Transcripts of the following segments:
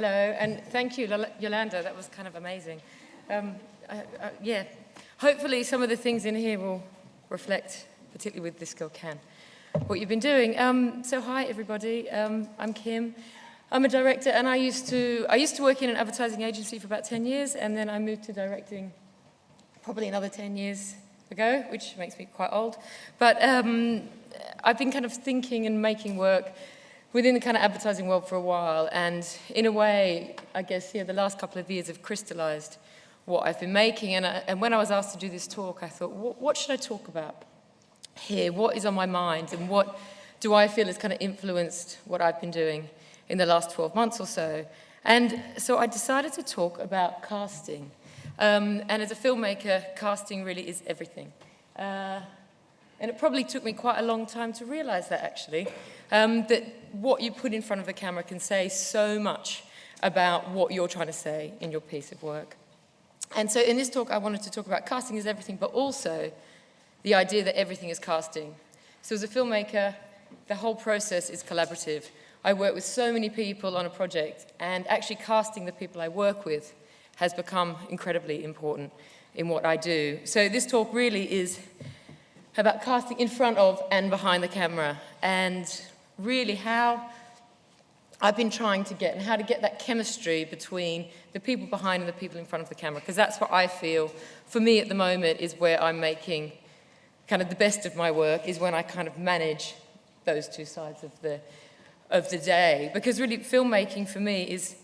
Hello, and thank you, Yolanda. That was kind of amazing. Yeah, hopefully some of the things in here will reflect, particularly with This Girl Can, what you've been doing. So hi, everybody. I'm Kim. I'm a director, and I used to work in an advertising agency for about 10 years, and then I moved to directing probably another 10 years ago, which makes me quite old. But I've been kind of thinking and making work within the kind of advertising world for a while, and in a way, I guess, the last couple of years have crystallized what I've been making. And when I was asked to do this talk, I thought, what should I talk about here? What is on my mind, and what do I feel has kind of influenced what I've been doing in the last 12 months or so? And so I decided to talk about casting. And as a filmmaker, casting really is everything. And it probably took me quite a long time to realize that, actually, that what you put in front of the camera can say so much about what you're trying to say in your piece of work. And so in this talk, I wanted to talk about casting is everything, but also the idea that everything is casting. So as a filmmaker, the whole process is collaborative. I work with so many people on a project, and actually casting the people I work with has become incredibly important in what I do. So this talk really is about casting in front of and behind the camera, and really how I've been trying to get, and how to get that chemistry between the people behind and the people in front of the camera, because that's what I feel, for me at the moment, is where I'm making kind of the best of my work, is when I kind of manage those two sides of the day. Because really, filmmaking for me is,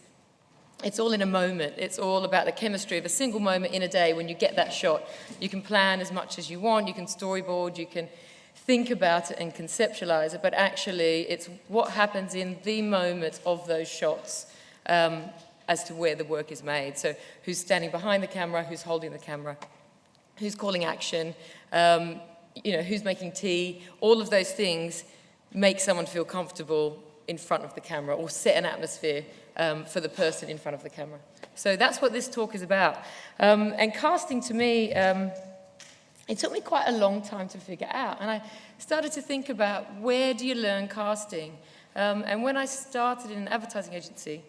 it's all in a moment. It's all about the chemistry of a single moment in a day when you get that shot. You can plan as much as you want, you can storyboard, you can think about it and conceptualize it, but actually it's what happens in the moment of those shots as to where the work is made. So who's standing behind the camera, who's holding the camera, who's calling action, who's making tea, all of those things make someone feel comfortable in front of the camera or set an atmosphere for the person in front of the camera. So that's what this talk is about. And casting to me, it took me quite a long time to figure out. And I started to think about, where do you learn casting? And when I started in an advertising agency,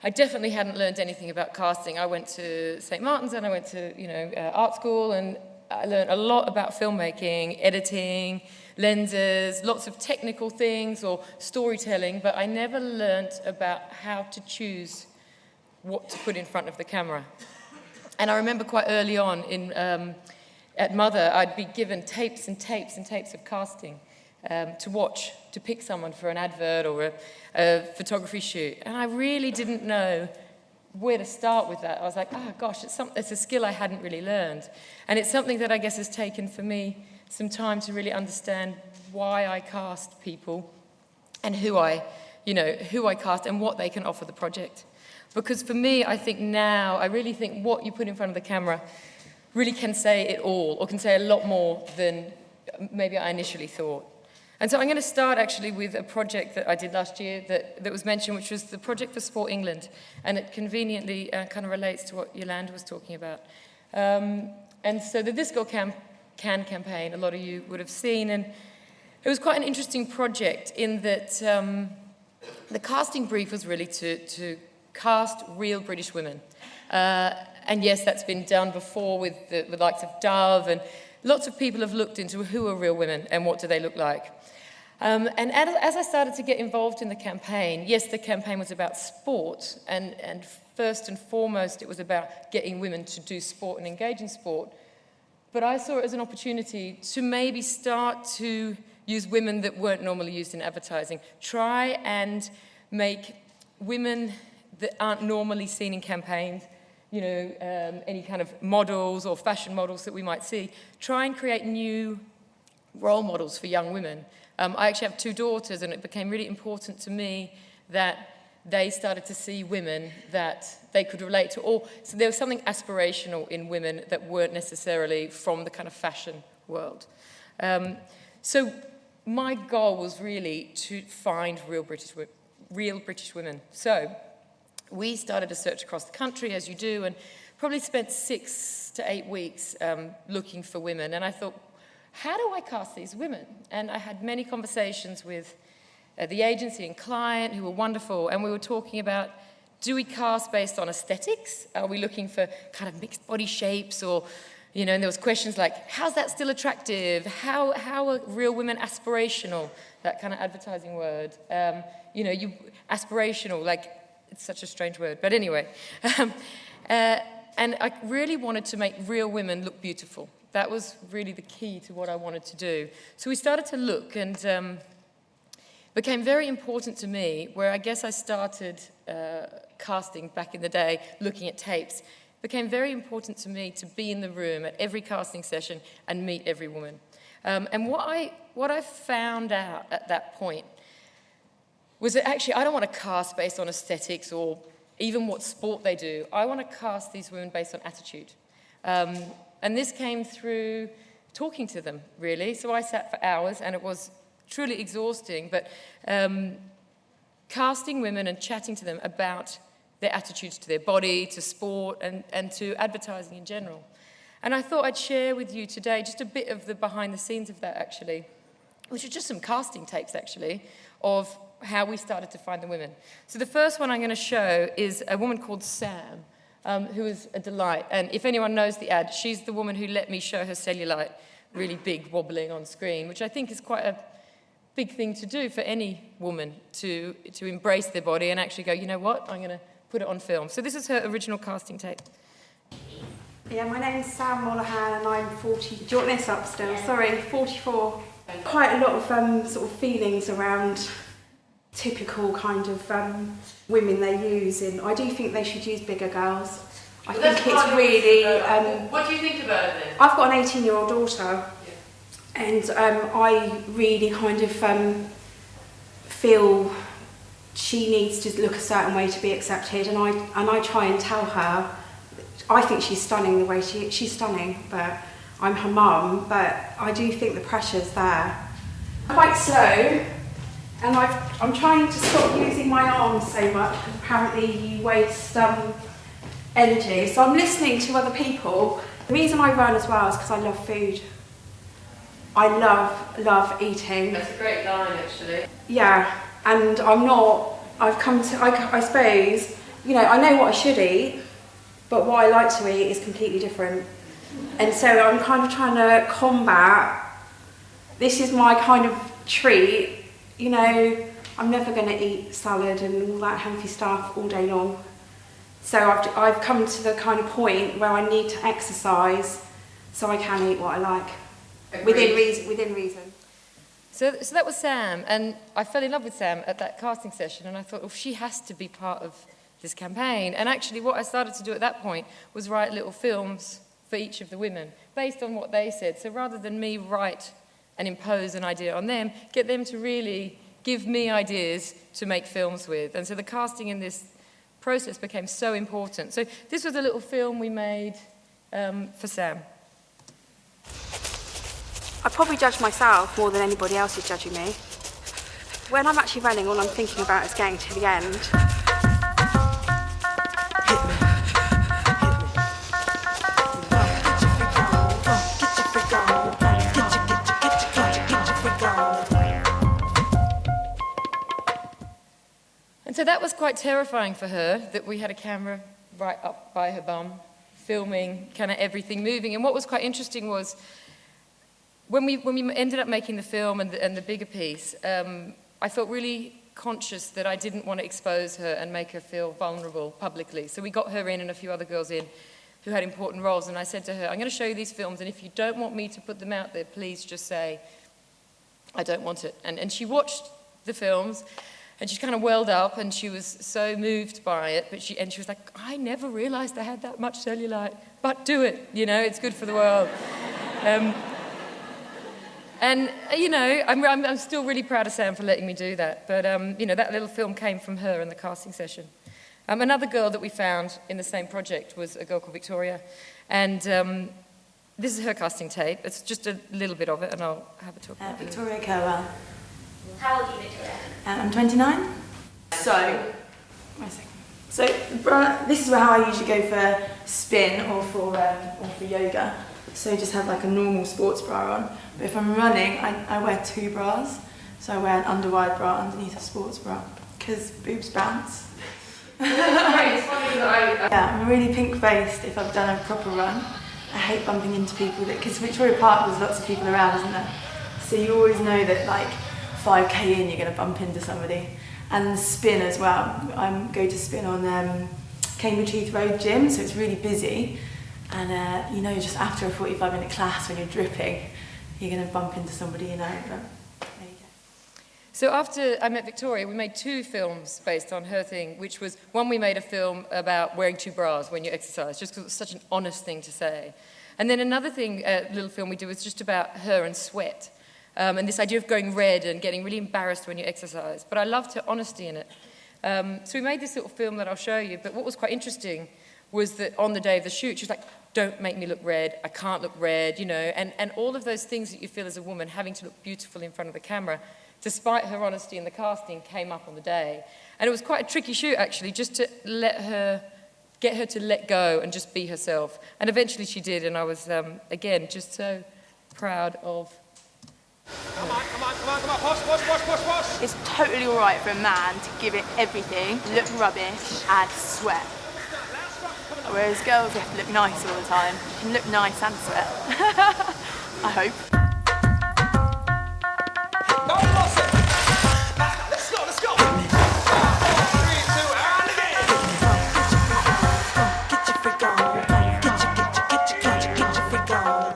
I definitely hadn't learned anything about casting. I went to St. Martin's and I went to art school, and I learned a lot about filmmaking, editing, lenses, lots of technical things or storytelling, but I never learned about how to choose what to put in front of the camera. And I remember quite early on at Mother, I'd be given tapes and tapes and tapes of casting to watch, to pick someone for an advert or a photography shoot. And I really didn't know where to start with that. I was like, oh gosh, it's a skill I hadn't really learned. And it's something that I guess has taken for me some time to really understand why I cast people and who I cast and what they can offer the project. Because for me, I think now, I really think what you put in front of the camera really can say it all, or can say a lot more than maybe I initially thought. And so I'm going to start actually with a project that I did last year that was mentioned, which was the project for Sport England, and it conveniently kind of relates to what Yolanda was talking about. And so the This Girl Can campaign, a lot of you would have seen, and it was quite an interesting project in that the casting brief was really to cast real British women. And yes, that's been done before with the likes of Dove, and lots of people have looked into who are real women and what do they look like. And as I started to get involved in the campaign, yes, the campaign was about sport, and first and foremost, it was about getting women to do sport and engage in sport. But I saw it as an opportunity to maybe start to use women that weren't normally used in advertising. Try and make women that aren't normally seen in campaigns, any kind of models or fashion models that we might see. Try and create new role models for young women. I actually have 2 daughters, and it became really important to me that they started to see women that they could relate to. So there was something aspirational in women that weren't necessarily from the kind of fashion world. So my goal was really to find real British women. So we started a search across the country, as you do, and probably spent 6 to 8 weeks looking for women. And I thought, how do I cast these women? And I had many conversations with the agency and client who were wonderful, and we were talking about do we cast based on aesthetics? Are we looking for kind of mixed body shapes, or, you know, and there was questions like, how's that still attractive? How are real women aspirational? That kind of advertising word. You know, aspirational, like, it's such a strange word, but anyway. And I really wanted to make real women look beautiful. That was really the key to what I wanted to do. So we started to look, and became very important to me, where I guess I started casting back in the day, looking at tapes. It became very important to me to be in the room at every casting session and meet every woman. And what I found out at that point was that actually I don't want to cast based on aesthetics or even what sport they do. I want to cast these women based on attitude. And this came through talking to them, really. So I sat for hours, and it was truly exhausting, but casting women and chatting to them about their attitudes to their body, to sport, and to advertising in general. And I thought I'd share with you today just a bit of the behind the scenes of that, actually, which are just some casting tapes, actually, of how we started to find the women. So the first one I'm going to show is a woman called Sam, who is a delight. And if anyone knows the ad, she's the woman who let me show her cellulite really big, wobbling on screen, which I think is quite a big thing to do for any woman, to embrace their body and actually go, you know what, I'm going to put it on film. So this is her original casting tape. Yeah, my name's Sam Mollahan and I'm 40, do you want this up still? Sorry, 44. Quite a lot of sort of feelings around typical kind of women they use in. I do think they should use bigger girls. I think it's really... what do you think about it then? I've got an 18-year-old daughter, and I really kind of feel she needs to look a certain way to be accepted, and I try and tell her, I think she's stunning the way she's stunning, but I'm her mum, but I do think the pressure's there. I'm quite slow, and I'm trying to stop using my arms so much, because apparently you waste energy. So I'm listening to other people. The reason I run as well is because I love food. I love eating. That's a great line, actually. Yeah, and I've come to, I suppose, you know, I know what I should eat, but what I like to eat is completely different. And so I'm kind of trying to combat, this is my kind of treat, you know, I'm never going to eat salad and all that healthy stuff all day long. So I've come to the kind of point where I need to exercise so I can eat what I like. Within reason. So that was Sam, and I fell in love with Sam at that casting session, and I thought, oh, she has to be part of this campaign. And actually what I started to do at that point was write little films for each of the women, based on what they said. So rather than me write and impose an idea on them, get them to really give me ideas to make films with. And so the casting in this process became so important. So this was a little film we made for Sam. I probably judge myself more than anybody else is judging me. When I'm actually running, all I'm thinking about is getting to the end. And so that was quite terrifying for her, that we had a camera right up by her bum, filming kind of everything moving. And what was quite interesting was, when we ended up making the film and the bigger piece, I felt really conscious that I didn't want to expose her and make her feel vulnerable publicly. So we got her in and a few other girls in who had important roles, and I said to her, I'm going to show you these films, and if you don't want me to put them out there, please just say, I don't want it. And she watched the films, and she kind of welled up, and she was so moved by it, but she was like, I never realized I had that much cellulite, but do it, you know, it's good for the world. And, you know, I'm still really proud of Sam for letting me do that. But, you know, that little film came from her in the casting session. Another girl that we found in the same project was a girl called Victoria. And this is her casting tape. It's just a little bit of it, and I'll have a talk about it. Victoria Kerwell. How old are you, Victoria? I'm 29. So this is how I usually go for spin or for yoga. So just have like a normal sports bra on. But if I'm running, I wear two bras. So I wear an underwide bra underneath a sports bra, because boobs bounce. Yeah, I'm really pink-faced if I've done a proper run. I hate bumping into people, because Victoria Park there's lots of people around, isn't there? So you always know that like 5k in you're going to bump into somebody. And the spin as well. I'm going to spin on Cambridge Heath Road Gym, so it's really busy. And you know, just after a 45-minute class when you're dripping, you're going to bump into somebody you know. But there you go. So after I met Victoria, we made 2 films based on her thing, which was, one, we made a film about wearing 2 bras when you exercise, just because it was such an honest thing to say. And then another thing, little film we did was just about her and sweat. And this idea of going red and getting really embarrassed when you exercise. But I loved her honesty in it. So we made this little film that I'll show you, but what was quite interesting was that on the day of the shoot, she was like, don't make me look red, I can't look red, you know, and all of those things that you feel as a woman, having to look beautiful in front of the camera, despite her honesty in the casting, came up on the day. And it was quite a tricky shoot, actually, just to get her to let go and just be herself. And eventually she did, and I was, again, just so proud of her. Come on, push. It's totally alright for a man to give it everything, look rubbish and sweat. Whereas girls have to look nice all the time. You can look nice and sweat. I hope. Let's go. 3, 2, and again. Get your freak on. Get your freak on.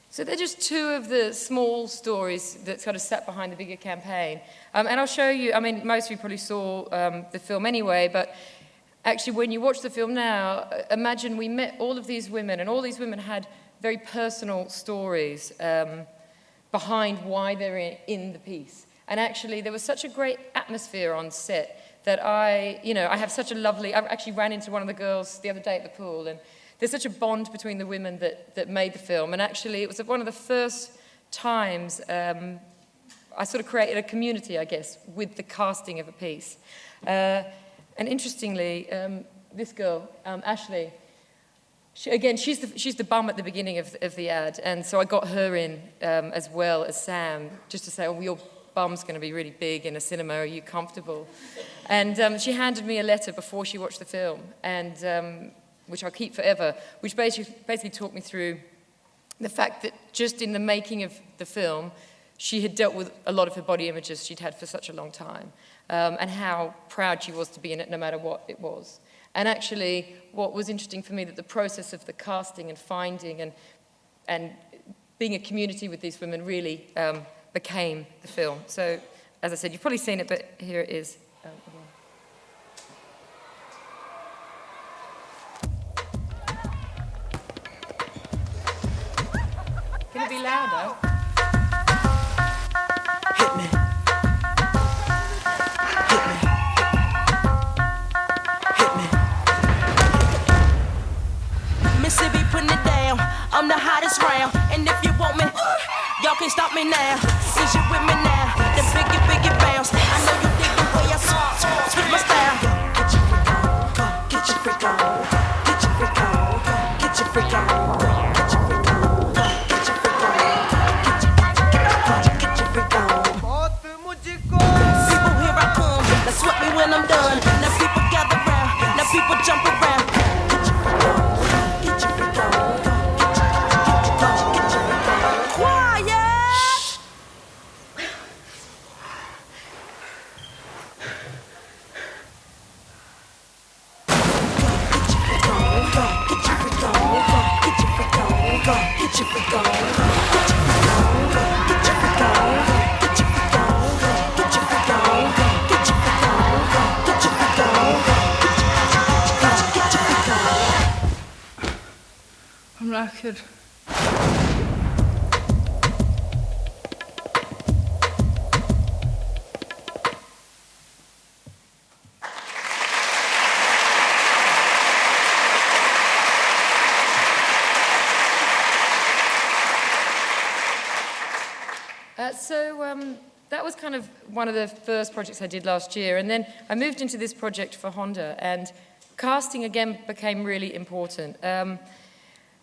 So they're just 2 of the small stories that sort of sat behind the bigger campaign. And I'll show you, I mean, most of you probably saw the film anyway, but actually when you watch the film now, imagine we met all of these women, and all these women had very personal stories behind why they're in the piece. And actually there was such a great atmosphere on set that I have such a lovely, I actually ran into one of the girls the other day at the pool, and there's such a bond between the women that made the film. And actually it was one of the first times I sort of created a community, I guess, with the casting of a piece. And interestingly, this girl, Ashley, she's the bum at the beginning of the ad, and so I got her in as well as Sam, just to say, oh, your bum's going to be really big in a cinema, are you comfortable? And she handed me a letter before she watched the film, and which I'll keep forever, which basically talked me through the fact that just in the making of the film, she had dealt with a lot of her body images she'd had for such a long time, and how proud she was to be in it no matter what it was. And actually, what was interesting for me, that the process of the casting and finding and being a community with these women really became the film. So, as I said, you've probably seen it, but here it is again. Can it be louder? Hit me. Mississippi putting it down. I'm the hottest round, and if you want me, y'all can't stop me now. Is you with me now? The biggie bounce. I know you dig the way I switch my style. Get your freak on. Get your freak on. Get your freak on. Get your freak on. Get your freak on. Get your freak on. Get your freak on. People, here I come. Now sweat me when I'm done. Now people gather round. Now people jump around. Get your freak on. Get your freak on. Get your freak on. Quiet. I'm knackered. That was kind of one of the first projects I did last year, and then I moved into this project for Honda, and casting again became really important. And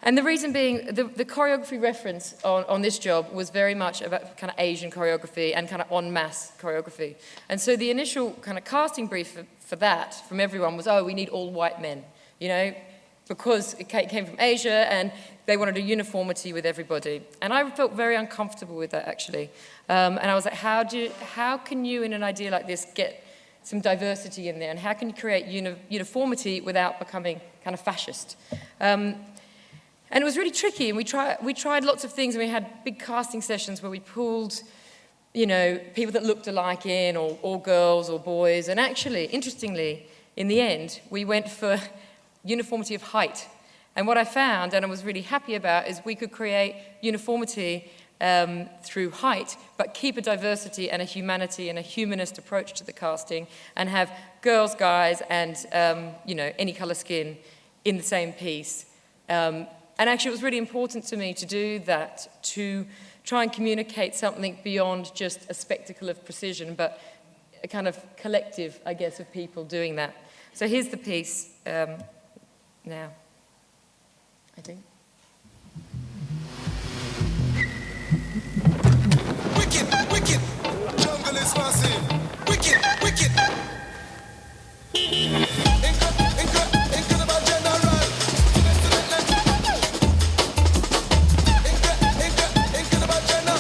And the reason being, the choreography reference on this job was very much about kind of Asian choreography and kind of en masse choreography. And so the initial kind of casting brief for that from everyone was, oh, we need all white men, you know, because it came from Asia and they wanted a uniformity with everybody. And I felt very uncomfortable with that, actually. And I was like, how can you, in an idea like this, get some diversity in there? And how can you create uniformity without becoming kind of fascist? And it was really tricky, and we tried lots of things, and we had big casting sessions where we pulled, you know, people that looked alike in, or girls or boys, and actually, interestingly, in the end, we went for uniformity of height. And what I found, and I was really happy about, is we could create uniformity through height, but keep a diversity and a humanity and a humanist approach to the casting, and have girls, guys, and, you know, any colour skin in the same piece. And actually, it was really important to me to do that, to try and communicate something beyond just a spectacle of precision, but a kind of collective, I guess, of people doing that. So here's the piece now, I think. Wicked, wicked, jungle is massive. Wicked, wicked. Incredible general. Incredible general.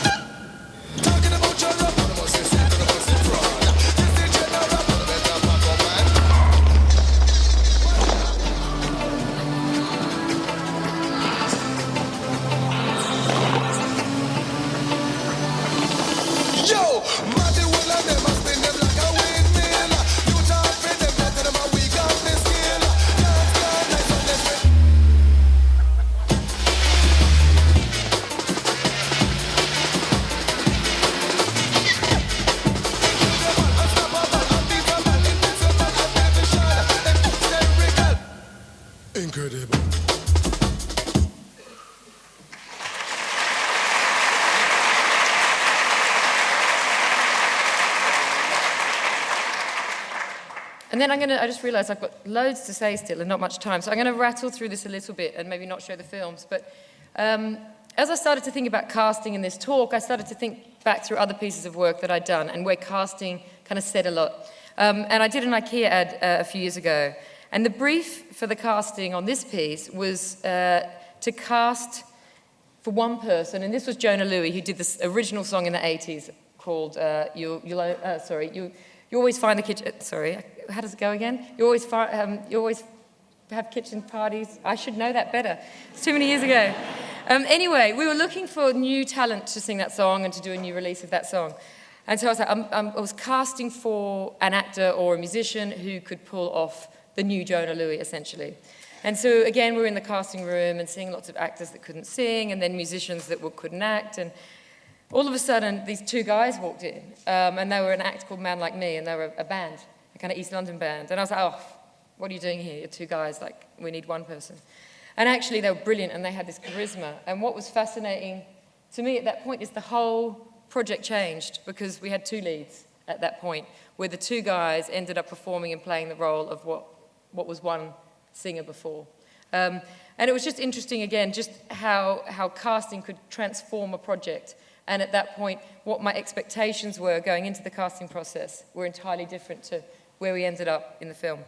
Talking about your love, what about this? What about this fraud? This is general, what about that Paco man? Yo, Maddy will and them must spin them like a windmill. You talk for them, not to them a weak off the skill. Dance, dance, nice on this way. Incredible. And then I just realised I've got loads to say still and not much time, so I'm going to rattle through this a little bit and maybe not show the films. But as I started to think about casting in this talk, I started to think back through other pieces of work that I'd done and where casting kind of said a lot. And I did an Ikea ad a few years ago. And the brief for the casting on this piece was to cast for one person, and this was Jonah Louie, who did this original song in the 80s called You always find the kitchen. Sorry, how does it go again? You always have kitchen parties. I should know that better. It's too many years ago. Anyway, we were looking for new talent to sing that song and to do a new release of that song. And so I was like, I was casting for an actor or a musician who could pull off the new Jonah Louie, essentially. And so again, we were in the casting room and seeing lots of actors that couldn't sing, and then musicians that couldn't act. And all of a sudden, these two guys walked in, and they were an act called Man Like Me, and they were a band, a kind of East London band. And I was like, oh, what are you doing here? You're two guys, like, we need one person. And actually, they were brilliant, and they had this charisma. And what was fascinating to me at that point is the whole project changed, because we had two leads at that point, where the two guys ended up performing and playing the role of what was one singer before. And it was just interesting, again, just how casting could transform a project. And at that point, what my expectations were going into the casting process were entirely different to where we ended up in the film.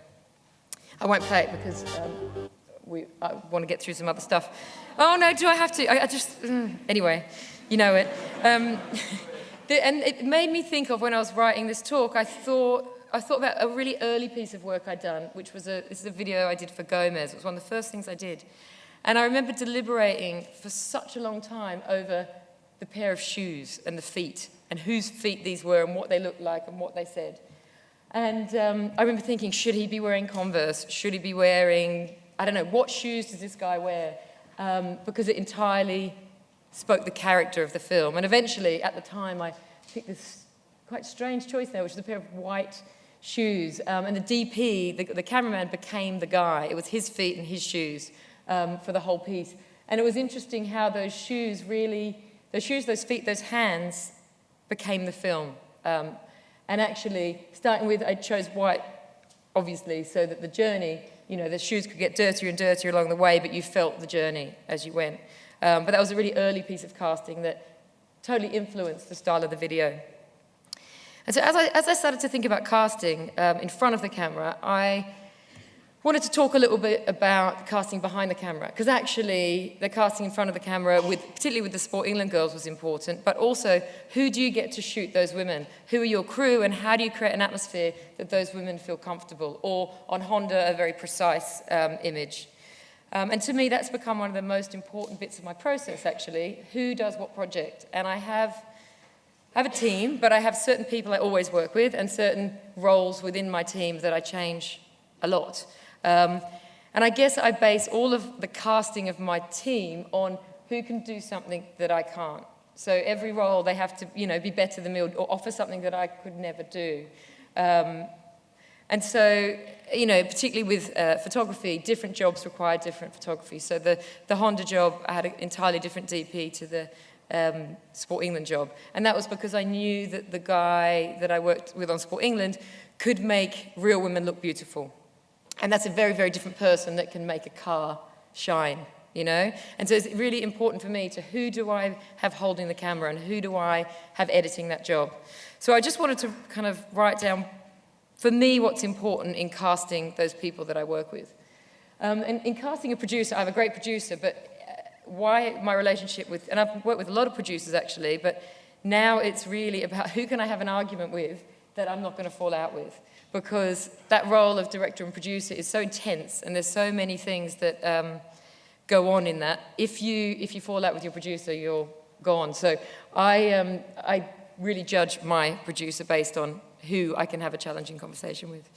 I won't play it because I want to get through some other stuff. Oh, no, do I have to? Anyway, you know it. And it made me think of when I was writing this talk, I thought about a really early piece of work I'd done, which was this is a video I did for Gomez. It was one of the first things I did. And I remember deliberating for such a long time over the pair of shoes and the feet, and whose feet these were and what they looked like and what they said. And I remember thinking, should he be wearing Converse? Should he be wearing, I don't know, what shoes does this guy wear? Because it entirely spoke the character of the film. And eventually, at the time, I picked this quite strange choice there, which is a pair of white shoes. And the DP, the cameraman, became the guy. It was his feet and his shoes for the whole piece. And it was interesting how those shoes really, those shoes, those feet, those hands became the film. And actually, starting with, I chose white obviously, so that the journey, you know, the shoes could get dirtier and dirtier along the way, but you felt the journey as you went. But that was a really early piece of casting that totally influenced the style of the video. And so as I started to think about casting in front of the camera, I wanted to talk a little bit about casting behind the camera, because actually the casting in front of the camera, particularly with the Sport England girls, was important, but also who do you get to shoot those women? Who are your crew, and how do you create an atmosphere that those women feel comfortable? Or on Honda, a very precise image. And to me, that's become one of the most important bits of my process, actually. Who does what project? And I have a team, but I have certain people I always work with and certain roles within my team that I change a lot. And I guess I base all of the casting of my team on who can do something that I can't. So every role, they have to, you know, be better than me or offer something that I could never do. And so, you know, particularly with photography, different jobs require different photography. So the Honda job, I had an entirely different DP to the Sport England job. And that was because I knew that the guy that I worked with on Sport England could make real women look beautiful. And that's a very, very different person that can make a car shine, you know? And so it's really important for me to who do I have holding the camera and who do I have editing that job. So I just wanted to kind of write down, for me, what's important in casting those people that I work with. And in casting a producer, I have a great producer, but why my relationship with, and I've worked with a lot of producers actually, but now it's really about who can I have an argument with that I'm not going to fall out with. Because that role of director and producer is so intense, and there's so many things that go on in that. If you fall out with your producer, you're gone. So I really judge my producer based on who I can have a challenging conversation with.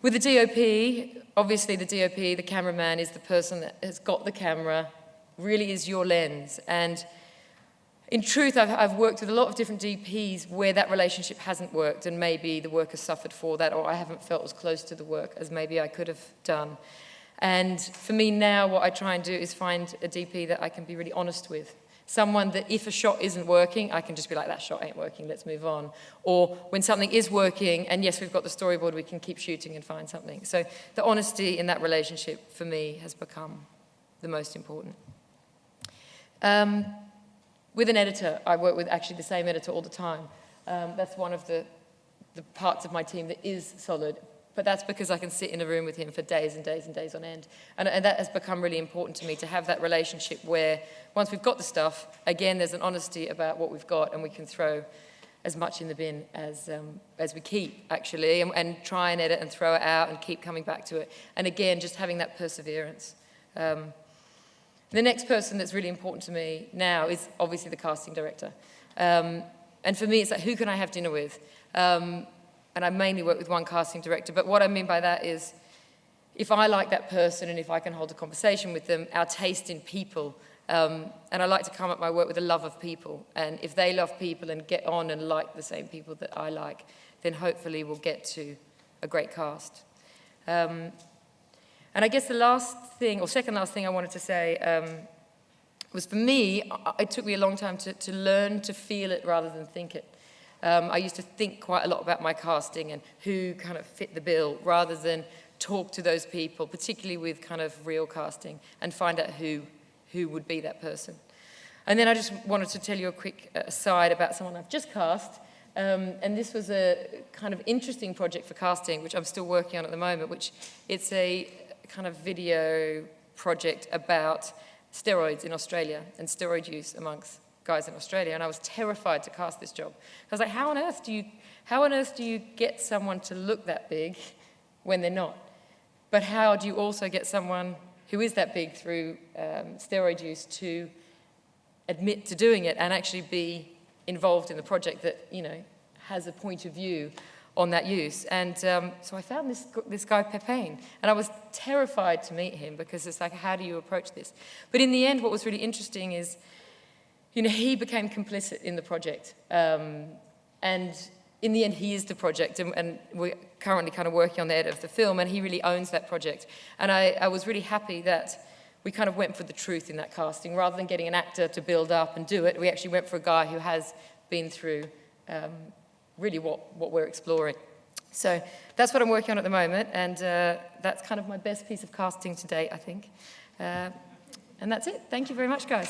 With the DOP, obviously the DOP, the cameraman, is the person that has got the camera, really is your lens. And in truth, I've worked with a lot of different DPs where that relationship hasn't worked, and maybe the work has suffered for that, or I haven't felt as close to the work as maybe I could have done. And for me now, what I try and do is find a DP that I can be really honest with. Someone that if a shot isn't working, I can just be like, that shot ain't working, let's move on. Or when something is working, and yes, we've got the storyboard, we can keep shooting and find something. So the honesty in that relationship, for me, has become the most important. With an editor, I work with actually the same editor all the time. That's one of the parts of my team that is solid, but that's because I can sit in a room with him for days and days and days on end. And that has become really important to me, to have that relationship where once we've got the stuff, again, there's an honesty about what we've got, and we can throw as much in the bin as we keep, actually, and try and edit and throw it out and keep coming back to it. And again, just having that perseverance. The next person that's really important to me now is obviously the casting director. And for me, it's like, who can I have dinner with? And I mainly work with one casting director, but what I mean by that is, if I like that person and if I can hold a conversation with them, our taste in people, and I like to come at my work with a love of people, and if they love people and get on and like the same people that I like, then hopefully we'll get to a great cast. And I guess the last thing, or second last thing I wanted to say was, for me, it took me a long time to learn to feel it rather than think it. I used to think quite a lot about my casting and who kind of fit the bill, rather than talk to those people, particularly with kind of real casting, and find out who would be that person. And then I just wanted to tell you a quick aside about someone I've just cast. And this was a kind of interesting project for casting, which I'm still working on at the moment, which it's a kind of video project about steroids in Australia and steroid use amongst guys in Australia. And I was terrified to cast this job. I was like, how on earth do you get someone to look that big when they're not? But how do you also get someone who is that big through steroid use to admit to doing it and actually be involved in the project that, you know, has a point of view on that use? And so I found this guy Pepin, and I was terrified to meet him, because it's like, how do you approach this? But in the end, what was really interesting is, you know, he became complicit in the project, and in the end, he is the project, and we're currently kind of working on the edit of the film, and he really owns that project. And I was really happy that we kind of went for the truth in that casting, rather than getting an actor to build up and do it. We actually went for a guy who has been through really what we're exploring. So that's what I'm working on at the moment, and that's kind of my best piece of casting to date, I think. And that's it. Thank you very much, guys.